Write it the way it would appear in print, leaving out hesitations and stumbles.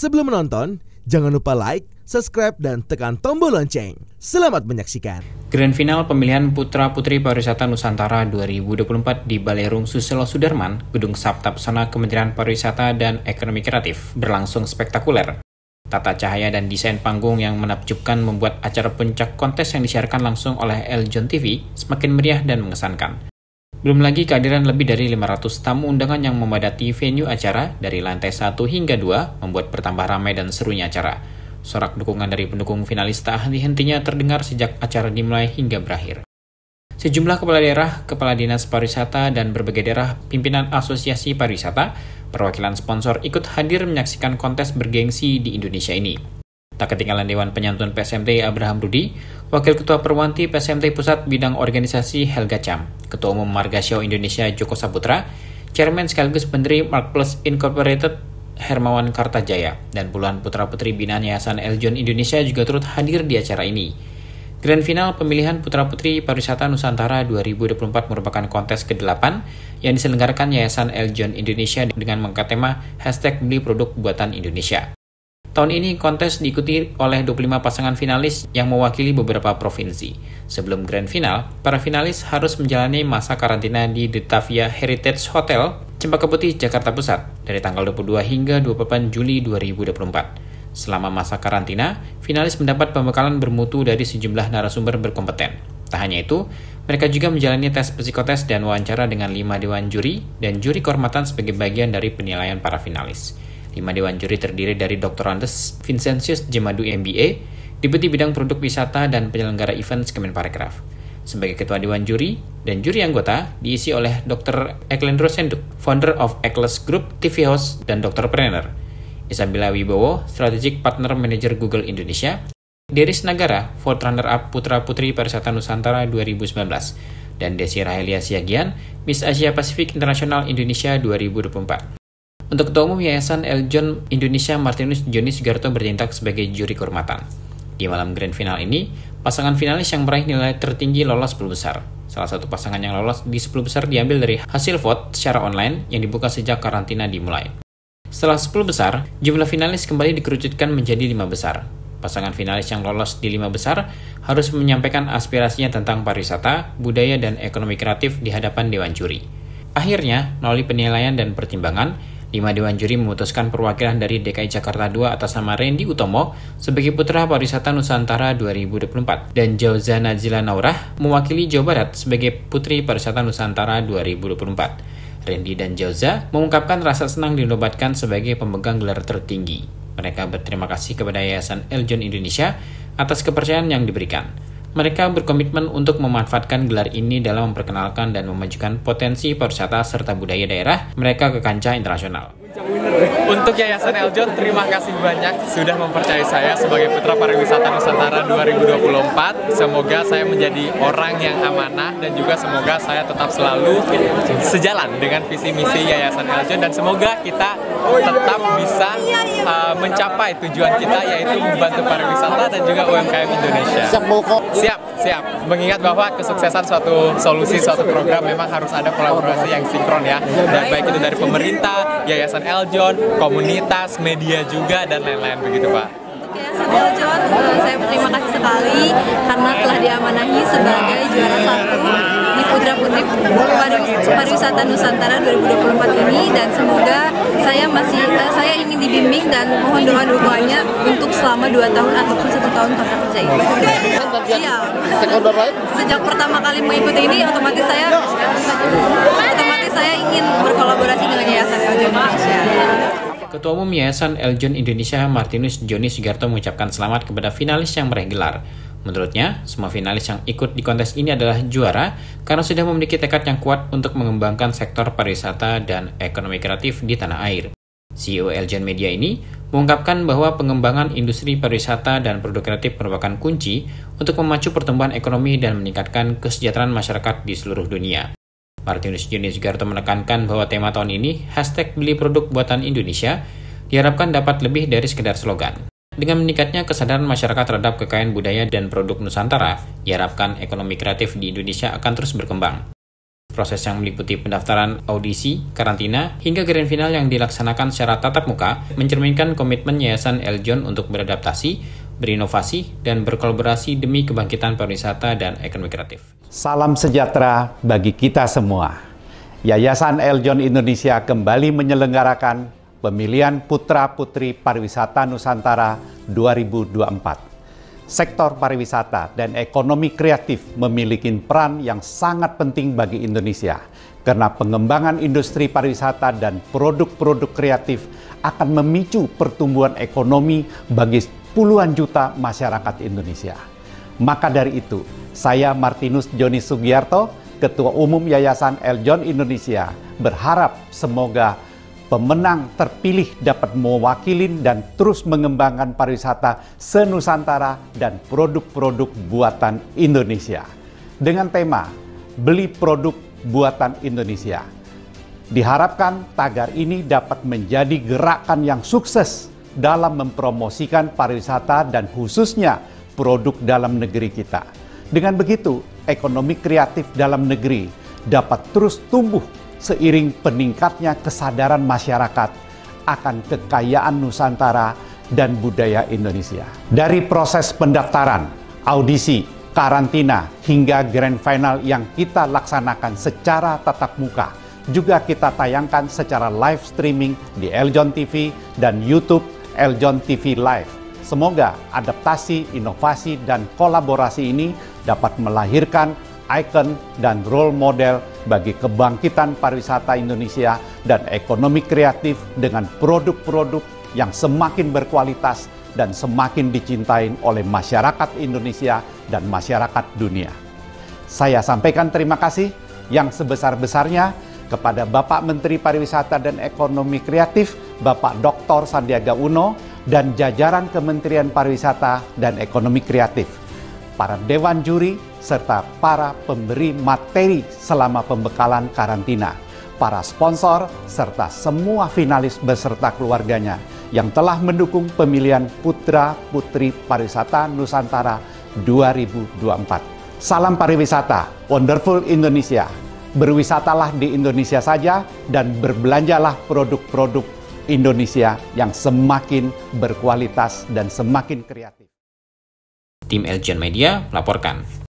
Sebelum menonton, jangan lupa like, subscribe, dan tekan tombol lonceng. Selamat menyaksikan. Grand Final pemilihan Putra-Putri Pariwisata Nusantara 2024 di Balerung Susilo Sudarman, Gedung Sabta Pesona Kementerian Pariwisata dan Ekonomi Kreatif berlangsung spektakuler. Tata cahaya dan desain panggung yang menakjubkan membuat acara puncak kontes yang disiarkan langsung oleh Eljon TV semakin meriah dan mengesankan. Belum lagi kehadiran lebih dari 500 tamu undangan yang memadati venue acara dari lantai 1 hingga 2 membuat bertambah ramai dan serunya acara. Sorak dukungan dari pendukung finalis tak henti-hentinya terdengar sejak acara dimulai hingga berakhir. Sejumlah kepala daerah, kepala dinas pariwisata, dan berbagai daerah pimpinan asosiasi pariwisata, perwakilan sponsor ikut hadir menyaksikan kontes bergengsi di Indonesia ini. Tak ketinggalan Dewan Penyantun PSMT Abraham Rudi, Wakil Ketua Perwanti PSMT Pusat Bidang Organisasi Helga Cham, Ketua Umum Marga Xiao Indonesia Joko Saputra, Chairman sekaligus pendiri Mark Plus Incorporated Hermawan Kartajaya, dan puluhan putra-putri binaan Yayasan Eljon Indonesia juga turut hadir di acara ini. Grand Final pemilihan Putra-Putri Pariwisata Nusantara 2024 merupakan kontes ke-8 yang diselenggarakan Yayasan Eljon Indonesia dengan mengangkat tema #Beli Produk Buatan Indonesia. Tahun ini kontes diikuti oleh 25 pasangan finalis yang mewakili beberapa provinsi. Sebelum Grand Final, para finalis harus menjalani masa karantina di Detavia Heritage Hotel, Cempaka Putih, Jakarta Pusat, dari tanggal 22 hingga 28 Juli 2024. Selama masa karantina, finalis mendapat pembekalan bermutu dari sejumlah narasumber berkompeten. Tak hanya itu, mereka juga menjalani tes psikotes dan wawancara dengan 5 dewan juri dan juri kehormatan sebagai bagian dari penilaian para finalis. 5 dewan juri terdiri dari Dr. Andes Vincentius Jemadu MBA, Deputi Bidang Produk Wisata dan Penyelenggara Events Kemenparekraf. Sebagai Ketua Dewan Juri dan juri anggota diisi oleh Dr. Eklendro Senduk, Founder of Ekles Group TV House dan Dr. Preneur, Isabella Wibowo, Strategic Partner Manager Google Indonesia, Deris Nagara, Fourth Runner-up Putra-Putri Pariwisata Nusantara 2019, dan Desi Rahelia Siagian, Miss Asia Pasifik Internasional Indonesia 2024. Untuk Ketua Umum Yayasan Eljon Indonesia Martinus Joni Sugarto bertindak sebagai juri kehormatan. Di malam Grand Final ini, pasangan finalis yang meraih nilai tertinggi lolos 10 besar. Salah satu pasangan yang lolos di 10 besar diambil dari hasil vote secara online yang dibuka sejak karantina dimulai. Setelah 10 besar, jumlah finalis kembali dikerucutkan menjadi 5 besar. Pasangan finalis yang lolos di 5 besar harus menyampaikan aspirasinya tentang pariwisata, budaya, dan ekonomi kreatif di hadapan Dewan Juri. Akhirnya, melalui penilaian dan pertimbangan, 5 Dewan Juri memutuskan perwakilan dari DKI Jakarta 2 atas nama Randy Utomo sebagai Putra Pariwisata Nusantara 2024 dan Jauza Nazila Naurah mewakili Jawa Barat sebagai Putri Pariwisata Nusantara 2024. Randy dan Jauza mengungkapkan rasa senang dinobatkan sebagai pemegang gelar tertinggi. Mereka berterima kasih kepada Yayasan Eljon Indonesia atas kepercayaan yang diberikan. Mereka berkomitmen untuk memanfaatkan gelar ini dalam memperkenalkan dan memajukan potensi pariwisata serta budaya daerah mereka ke kancah internasional. Untuk Yayasan Eljon, terima kasih banyak sudah mempercayai saya sebagai Putra Pariwisata Nusantara 2024. Semoga saya menjadi orang yang amanah dan juga semoga saya tetap selalu sejalan dengan visi misi Yayasan Eljon dan semoga kita tetap bisa mencapai tujuan kita yaitu membantu pariwisata dan juga UMKM Indonesia. Siap. Mengingat bahwa kesuksesan suatu solusi, suatu program memang harus ada kolaborasi yang sinkron ya. Dan baik itu dari pemerintah, Yayasan Eljon, komunitas, media juga, dan lain-lain begitu Pak. Yayasan Eljon, saya berterima kasih sekali karena telah diamanahi sebagai juara 1 di Putra-Putri Pariwisata Nusantara 2024 ini dan semoga saya ingin dibimbing dan mohon doa dukungannya untuk selama 2 tahun ataupun 1 tahun kontrak kerja ini. Siap. Sejak pertama kali mengikuti ini otomatis saya ingin berkolaborasi dengan Yayasan Eljon Indonesia. Ketua Umum Yayasan Eljon Indonesia Martinus Joni Sugarto mengucapkan selamat kepada finalis yang meraih gelar. Menurutnya, semua finalis yang ikut di kontes ini adalah juara karena sudah memiliki tekad yang kuat untuk mengembangkan sektor pariwisata dan ekonomi kreatif di tanah air. CEO Eljon Media ini mengungkapkan bahwa pengembangan industri pariwisata dan produk kreatif merupakan kunci untuk memacu pertumbuhan ekonomi dan meningkatkan kesejahteraan masyarakat di seluruh dunia. Martinus Joni Sugarto menekankan bahwa tema tahun ini, #Beli Produk Buatan Indonesia, diharapkan dapat lebih dari sekedar slogan. Dengan meningkatnya kesadaran masyarakat terhadap kekayaan budaya dan produk Nusantara, diharapkan ekonomi kreatif di Indonesia akan terus berkembang. Proses yang meliputi pendaftaran, audisi, karantina, hingga grand final yang dilaksanakan secara tatap muka mencerminkan komitmen Yayasan Eljon untuk beradaptasi, berinovasi, dan berkolaborasi demi kebangkitan pariwisata dan ekonomi kreatif. Salam sejahtera bagi kita semua. Yayasan Eljon Indonesia kembali menyelenggarakan pemilihan Putra-Putri Pariwisata Nusantara 2024. Sektor pariwisata dan ekonomi kreatif memiliki peran yang sangat penting bagi Indonesia karena pengembangan industri pariwisata dan produk-produk kreatif akan memicu pertumbuhan ekonomi bagi puluhan juta masyarakat Indonesia. Maka dari itu, saya Martinus Joni Sugiarto, Ketua Umum Yayasan Eljon Indonesia, berharap semoga pemenang terpilih dapat mewakili dan terus mengembangkan pariwisata senusantara dan produk-produk buatan Indonesia. Dengan tema Beli Produk Buatan Indonesia. Diharapkan tagar ini dapat menjadi gerakan yang sukses dalam mempromosikan pariwisata dan khususnya produk dalam negeri kita. Dengan begitu, ekonomi kreatif dalam negeri dapat terus tumbuh seiring peningkatnya kesadaran masyarakat akan kekayaan Nusantara dan budaya Indonesia. Dari proses pendaftaran, audisi, karantina, hingga grand final yang kita laksanakan secara tatap muka, juga kita tayangkan secara live streaming di Eljon TV dan YouTube Eljon TV Live. Semoga adaptasi, inovasi, dan kolaborasi ini dapat melahirkan ikon dan role model bagi kebangkitan pariwisata Indonesia dan ekonomi kreatif dengan produk-produk yang semakin berkualitas dan semakin dicintai oleh masyarakat Indonesia dan masyarakat dunia. Saya sampaikan terima kasih yang sebesar-besarnya kepada Bapak Menteri Pariwisata dan Ekonomi Kreatif, Bapak Dr. Sandiaga Uno, dan jajaran Kementerian Pariwisata dan Ekonomi Kreatif, para dewan juri, serta para pemberi materi selama pembekalan karantina, para sponsor, serta semua finalis beserta keluarganya yang telah mendukung pemilihan Putra-Putri Pariwisata Nusantara 2024. Salam pariwisata, wonderful Indonesia. Berwisatalah di Indonesia saja dan berbelanjalah produk-produk Indonesia yang semakin berkualitas dan semakin kreatif. Tim Eljon Media melaporkan.